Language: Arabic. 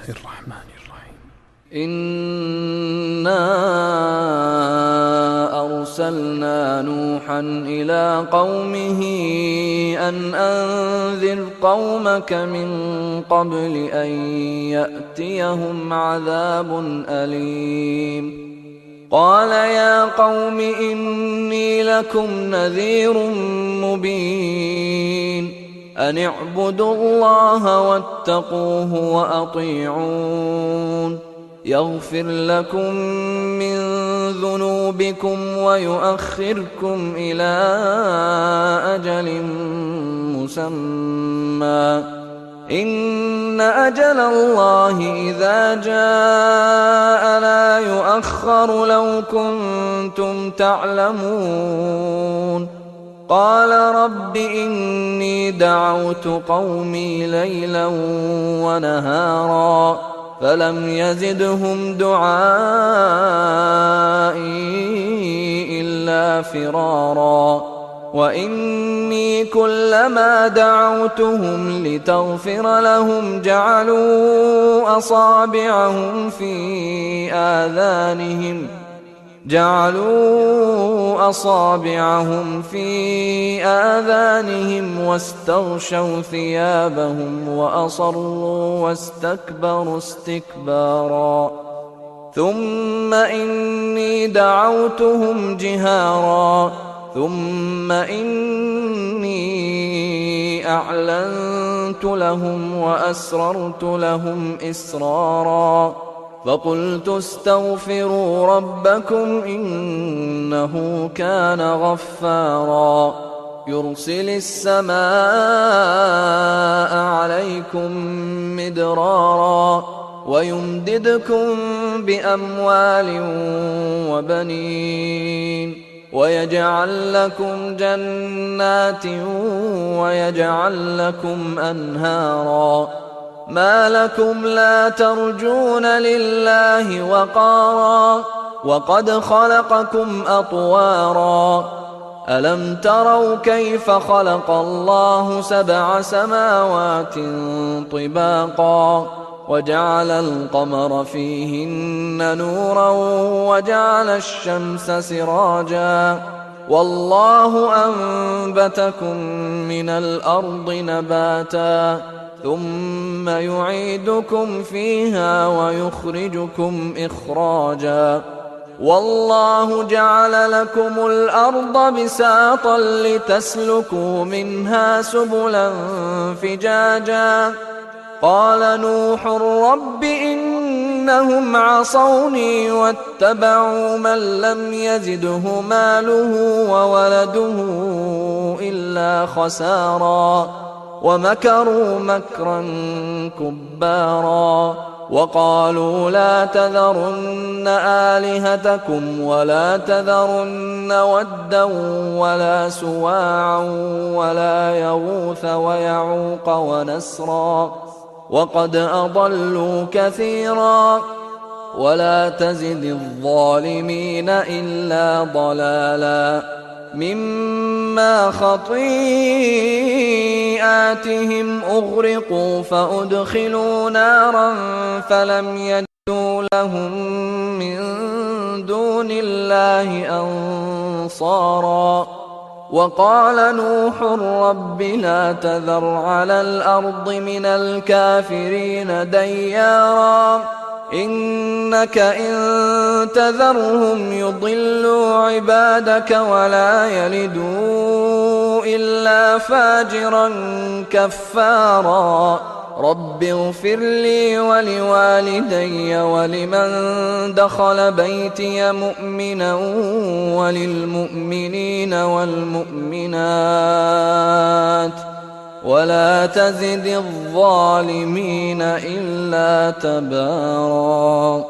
الرحمن الرحيم. إنا أرسلنا نوحا إلى قومه أن أنذر قومك من قبل أن يأتيهم عذاب أليم. قال يا قوم إني لكم نذير مبين أن اعبدوا الله واتقوه وأطيعون يغفر لكم من ذنوبكم ويؤخركم إلى أجل مسمى إن أجل الله إذا جاء لا يؤخر لو كنتم تعلمون. قال رب إني دعوت قومي ليلا ونهارا فلم يزدهم دعائي إلا فرارا وإني كلما دعوتهم لتغفر لهم جعلوا أصابعهم في آذانهم واستغشوا ثيابهم وأصروا واستكبروا استكبارا ثم إني دعوتهم جهارا ثم إني أعلنت لهم وأسررت لهم إسرارا فقلت استغفروا ربكم إنه كان غفارا يرسل السماء عليكم مدرارا ويمددكم بأموال وبنين ويجعل لكم جنات ويجعل لكم أنهارا ما لكم لا ترجون لله وقارا وقد خلقكم أطوارا ألم تروا كيف خلق الله 7 سماوات طباقا وجعل القمر فيهن نورا وجعل الشمس سراجا والله أنبتكم من الأرض نباتا ثم يعيدكم فيها ويخرجكم إخراجا والله جعل لكم الأرض بساطا لتسلكوا منها سبلا فجاجا قال نوح رب إنهم عصوني واتبعوا من لم يزده ماله وولده إلا خسارا ومكروا مكرا كبارا وقالوا لا تذرن آلهتكم ولا تذرن ودا ولا سواعا ولا يغوث ويعوق ونسرا وقد أضلوا كثيرا ولا تزد الظالمين إلا ضلالا مما خطيئاتهم أغرقوا فأدخلوا نارا فلم يجدوا لهم من دون الله أنصارا وقال نوح رب لا تذر على الأرض من الكافرين ديارا إنك إن تذرهم يضلوا عبادك ولا يلدوا إلا فاجرا كفارا رب اغفر لي ولوالدي ولمن دخل بيتي مؤمنا وللمؤمنين والمؤمنات ولا تزد الظالمين إلا تبارا.